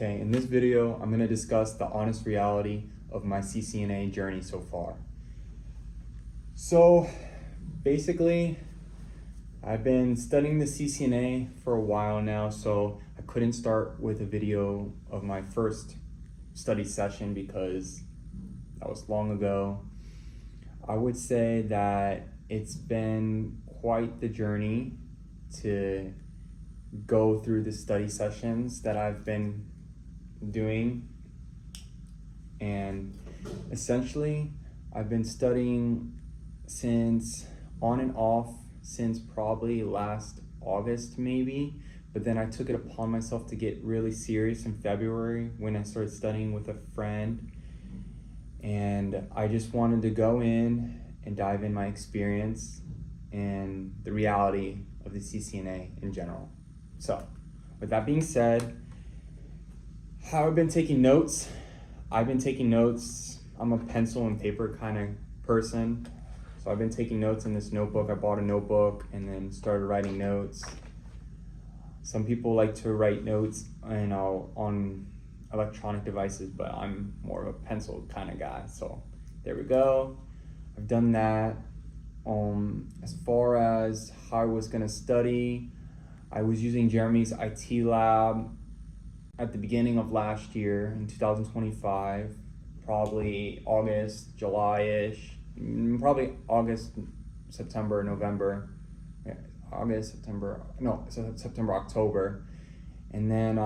Okay, in this video, I'm going to discuss the honest reality of my CCNA journey so far. So, basically, I've been studying the CCNA for a while now, so I couldn't start with a video of my first study session because that was long ago. I would say that it's been quite the journey to go through the study sessions that I've been doing, and essentially I've been studying since on and off since probably last August maybe, but then I took it upon myself to get really serious in February when I started studying with a friend, and I just wanted to go in and dive in my experience and the reality of the CCNA in general. So, with that being said, how I've been taking notes. I've been taking notes. I'm a pencil and paper kind of person. So I've been taking notes in this notebook. I bought a notebook and then started writing notes. Some people like to write notes on electronic devices, but I'm more of a pencil kind of guy. So there we go. I've done that. As far as how I was gonna study, I was using Jeremy's IT lab at the beginning of last year in 2025, probably August, July-ish, probably August, September, November, September, October. And then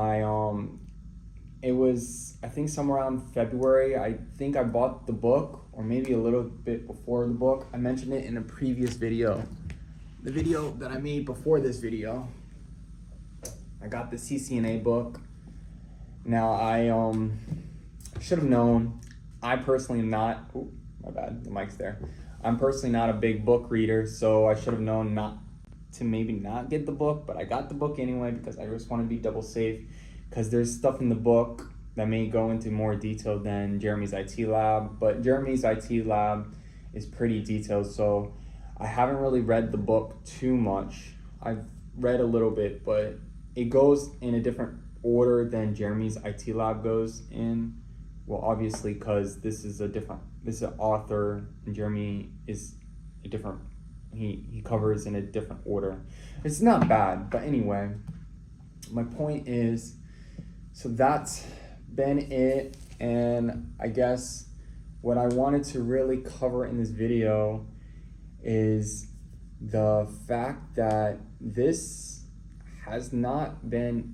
it was, I think somewhere around February, I think I bought the book, or maybe a little bit before the book. I mentioned it in a previous video. The video that I made before this video, I got the CCNA book. Now I should have known. I personally am not, my bad, the mic's there. I'm personally not a big book reader, so I should have known not to maybe not get the book, but I got the book anyway because I just want to be double safe, because there's stuff in the book that may go into more detail than Jeremy's IT lab, but Jeremy's IT lab is pretty detailed, so I haven't really read the book too much. I've read a little bit, but it goes in a different order than Jeremy's IT lab goes in. Well, obviously, because this is an author, and Jeremy is a different, he covers in a different order. It's not bad, but anyway, my point is, so that's been it, and I guess what I wanted to really cover in this video is the fact that this has not been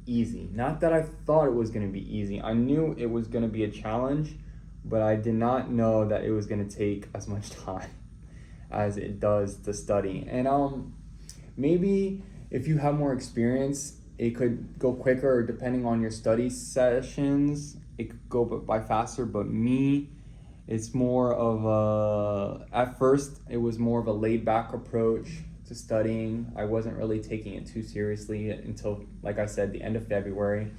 easy. Not that I thought it was going to be easy. I knew it was going to be a challenge, but I did not know that it was going to take as much time as it does to study. And maybe if you have more experience, it could go quicker, depending on your study sessions. It could go by faster, but me, it's more of at first, it was more of a laid back approach to studying. I wasn't really taking it too seriously until, like I said, the end of February.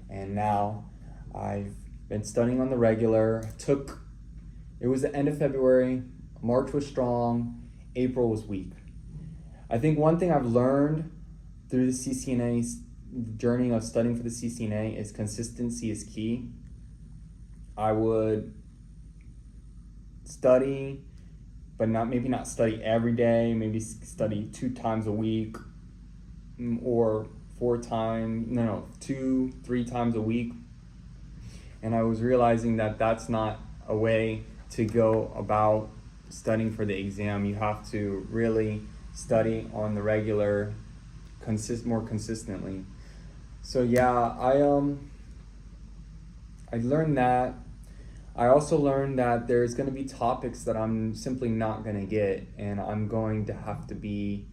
And now I've been studying on the regular. It was the end of February, March was strong, April was weak. I think one thing I've learned through the CCNA's journey of studying for the CCNA is consistency is key. I would study, but maybe not study every day, maybe study 2 times a week, or 2-3 times a week. And I was realizing that that's not a way to go about studying for the exam. You have to really study on the regular, more consistently. So yeah, I learned that. I also learned that there's going to be topics that I'm simply not going to get, and I'm going to have to be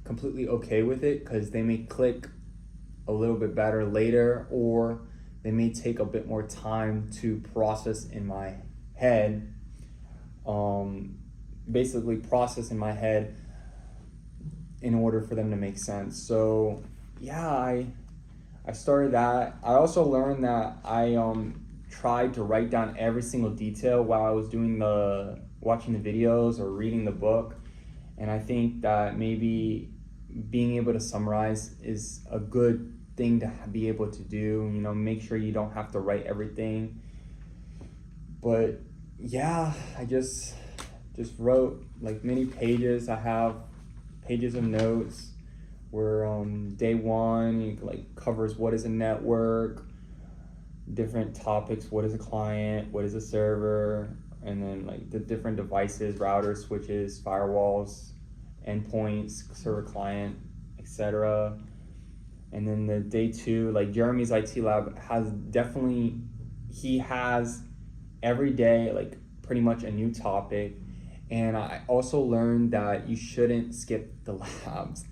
completely okay with it, because they may click a little bit better later, or they may take a bit more time to process in my head, basically process in my head in order for them to make sense. So yeah, I started that. I also learned that I tried to write down every single detail while I was watching the videos or reading the book, and I think that maybe being able to summarize is a good thing to be able to do. Make sure you don't have to write everything. But yeah, I just wrote like many pages. I have pages of notes where day one like covers what is a network, different topics, what is a client, what is a server, and then like the different devices, routers, switches, firewalls, endpoints, server, client, etc. And then the day two, like Jeremy's IT lab he has every day like pretty much a new topic. And I also learned that you shouldn't skip the labs.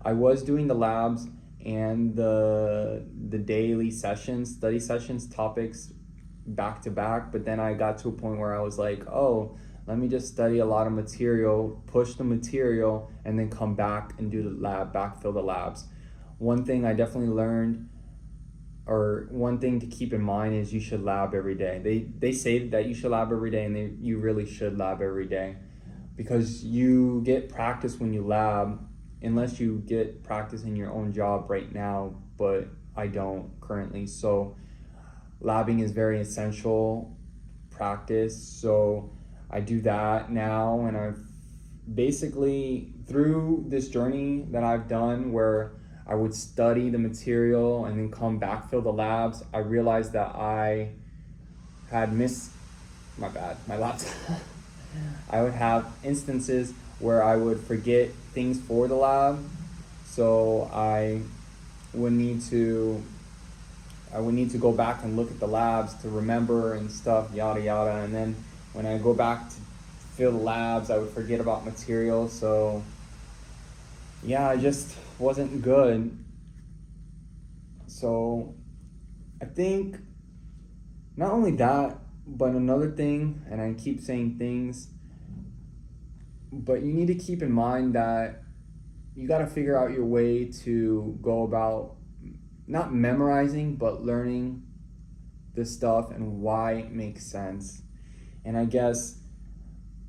I was doing the labs and the daily sessions, study sessions, topics back to back, but then I got to a point where I was like, oh, let me just study a lot of material, push the material, and then come back and do the lab, backfill the labs. One thing I definitely learned, or one thing to keep in mind, is you should lab every day. They say that you should lab every day, and you really should lab every day, because you get practice when you lab, unless you get practice in your own job right now, but I don't currently. So labbing is very essential practice. So I do that now, and I've basically, through this journey that I've done where I would study the material and then come backfill the labs, I realized that I had my laptop. I would have instances where I would forget things for the lab, so I would need to go back and look at the labs to remember and stuff, yada yada. And then when I go back to fill the labs, I would forget about material. So yeah, I just wasn't good. So I think not only that, but another thing, and I keep saying things, but you need to keep in mind that you got to figure out your way to go about not memorizing, but learning this stuff and why it makes sense. And I guess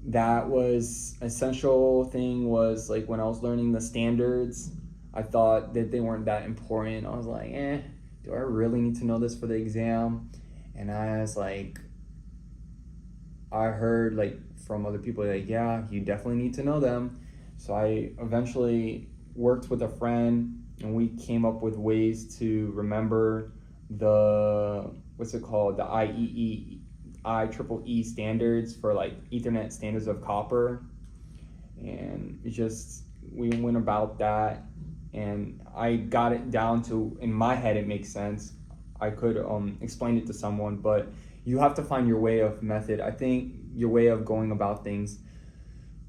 that was essential thing, was like when I was learning the standards, I thought that they weren't that important. I was like, do I really need to know this for the exam? And I was like, I heard like from other people, like, yeah, you definitely need to know them. So I eventually worked with a friend, and we came up with ways to remember the, the IEEE standards for like Ethernet standards of copper. And we went about that, and I got it down to, in my head, it makes sense. I could explain it to someone, but you have to find your way of method. I think your way of going about things.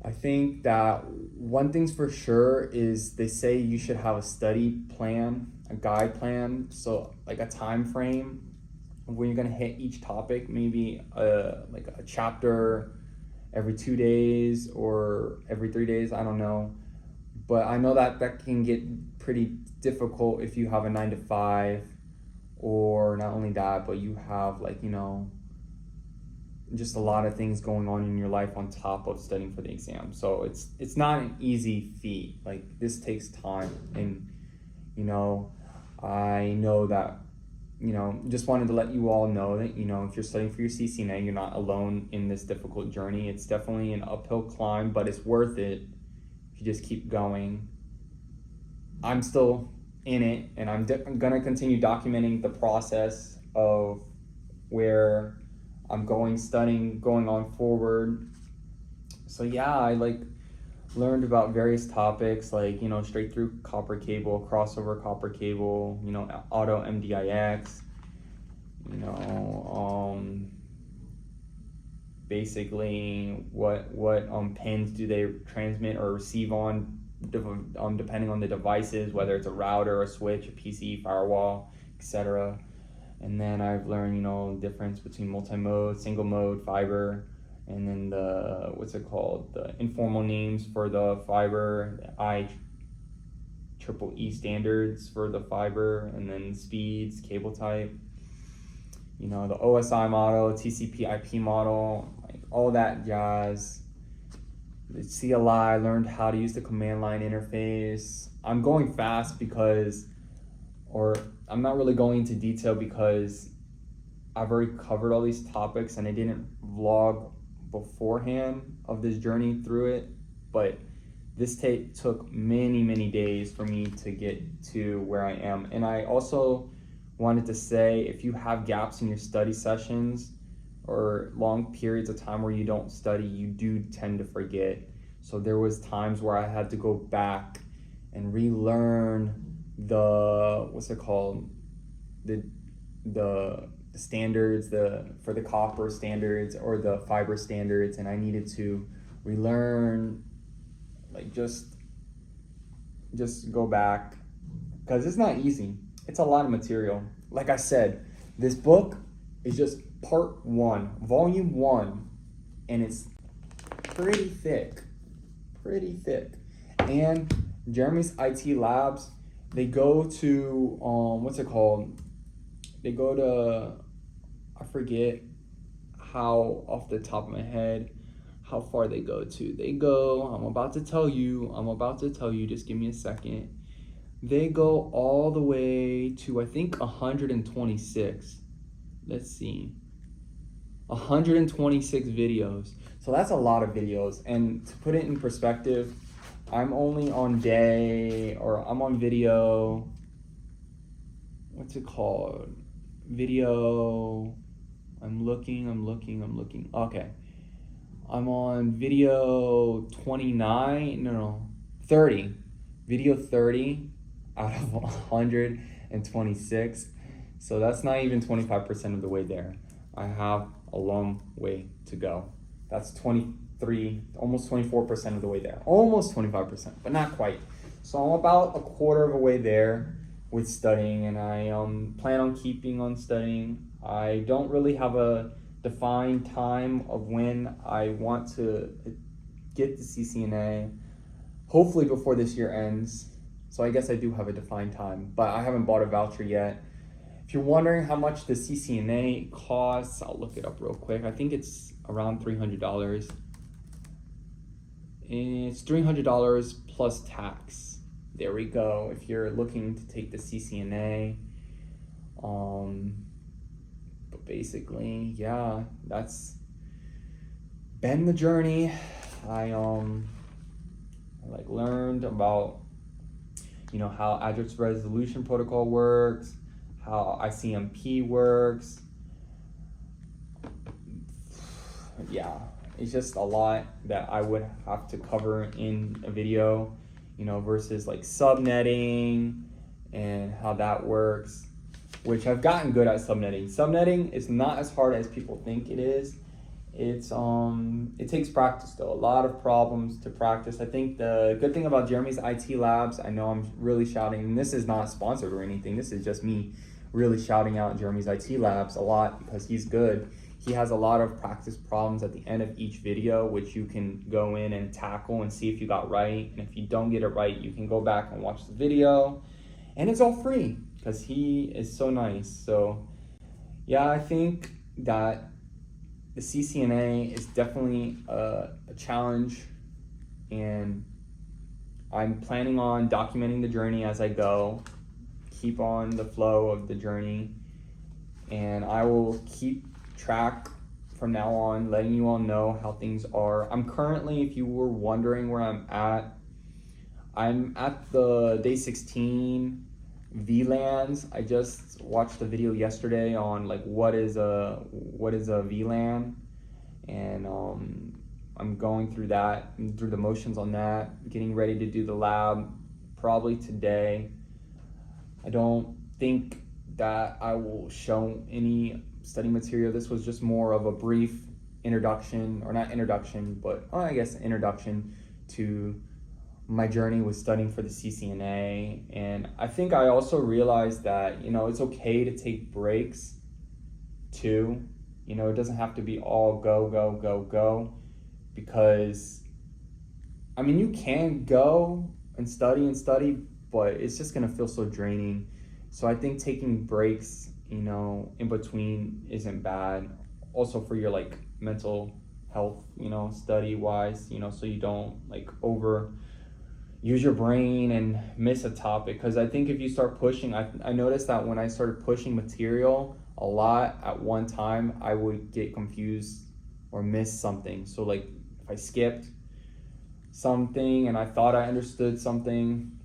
I think that one thing's for sure is they say you should have a study plan, a guide plan, so like a time frame of when you're gonna hit each topic, maybe like a chapter every 2 days or every 3 days, I don't know. But I know that can get pretty difficult if you have a 9 to 5, or not only that, but you have like, just a lot of things going on in your life on top of studying for the exam. So it's not an easy feat. Like, this takes time, and I know that, just wanted to let you all know that, if you're studying for your CCNA, you're not alone in this difficult journey. It's definitely an uphill climb, but it's worth it if you just keep going. I'm still in it, and I'm gonna continue documenting the process of where I'm studying, going on forward. So yeah, I learned about various topics, like, straight through copper cable, crossover copper cable, auto MDIX, basically what pins do they transmit or receive on, depending on the devices, whether it's a router, a switch, a PC, firewall, etc. And then I've learned, the difference between multi-mode, single mode, fiber, and then the informal names for the fiber, the IEEE standards for the fiber, and then speeds, cable type, the OSI model, TCP IP model, like all that jazz. The CLI, learned how to use the command line interface. I'm going fast because or I'm not really going into detail because I've already covered all these topics and I didn't vlog beforehand of this journey through it, but this took many days for me to get to where I am. And I also wanted to say, if you have gaps in your study sessions or long periods of time where you don't study, you do tend to forget. So there was times where I had to go back and relearn the standards, for the copper standards or the fiber standards, and I needed to relearn, like just go back, because it's not easy. It's a lot of material. Like I said, this book is just part 1, volume 1, and it's pretty thick. And Jeremy's IT labs, they go to they go to, I forget how off the top of my head how far they go to. I'm about to tell you, just give me a second. They go all the way to, I think, 126. Let's see. 126 videos. So that's a lot of videos. And to put it in perspective, I'm only on I'm on video, I'm looking. Okay. I'm on video 30. Video 30 out of 126. So that's not even 25% of the way there. I have a long way to go. That's 23, almost 24% of the way there. Almost 25%, but not quite. So I'm about a quarter of a way there with studying, and I plan on keeping on studying. I don't really have a defined time of when I want to get the CCNA, hopefully before this year ends. So I guess I do have a defined time, but I haven't bought a voucher yet. If you're wondering how much the CCNA costs, I'll look it up real quick. I think it's around $300. It's $300 plus tax. There we go. If you're looking to take the CCNA, but basically, yeah, that's been the journey. I learned about, how address resolution protocol works, how ICMP works. Yeah, it's just a lot that I would have to cover in a video, versus like subnetting and how that works, which I've gotten good at subnetting. Subnetting is not as hard as people think it is. It takes practice though, a lot of problems to practice. I think the good thing about Jeremy's IT labs, I know I'm really shouting, and this is not sponsored or anything, this is just me really shouting out Jeremy's IT labs a lot because he's good. He has a lot of practice problems at the end of each video, which you can go in and tackle and see if you got right. And if you don't get it right, you can go back and watch the video. And it's all free because he is so nice. So yeah, I think that the CCNA is definitely a challenge, and I'm planning on documenting the journey as I go, keep on the flow of the journey, and I will keep track from now on, letting you all know how things are. I'm currently, if you were wondering where I'm at the day 16 VLANs. I just watched a video yesterday on like what is a VLAN, and I'm going through the motions on that, getting ready to do the lab probably today. I don't think that I will show any study material. This was just more of a brief introduction, or not introduction, but I guess introduction to my journey with studying for the CCNA. And I think I also realized that, it's okay to take breaks too. It doesn't have to be all go, because, you can go and study, but it's just gonna feel so draining. So I think taking breaks, in between isn't bad. Also for your like mental health, study wise, so you don't use your brain and miss a topic. Because I think if you start pushing, I noticed that when I started pushing material a lot at one time, I would get confused or miss something. So like if I skipped something and I thought I understood something,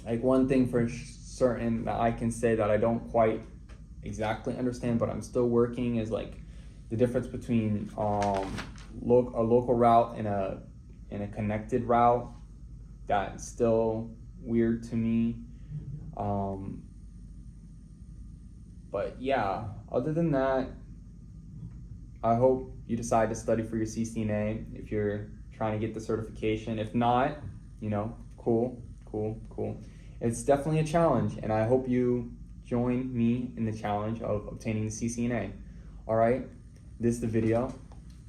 like one thing for certain that I can say that I don't quite exactly understand, but I'm still working, is like the difference between a local route and a connected route. That's still weird to me. But yeah, other than that, I hope you decide to study for your CCNA if you're trying to get the certification. If not, cool. It's definitely a challenge, and I hope you join me in the challenge of obtaining the CCNA. All right, this is the video.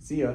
See ya.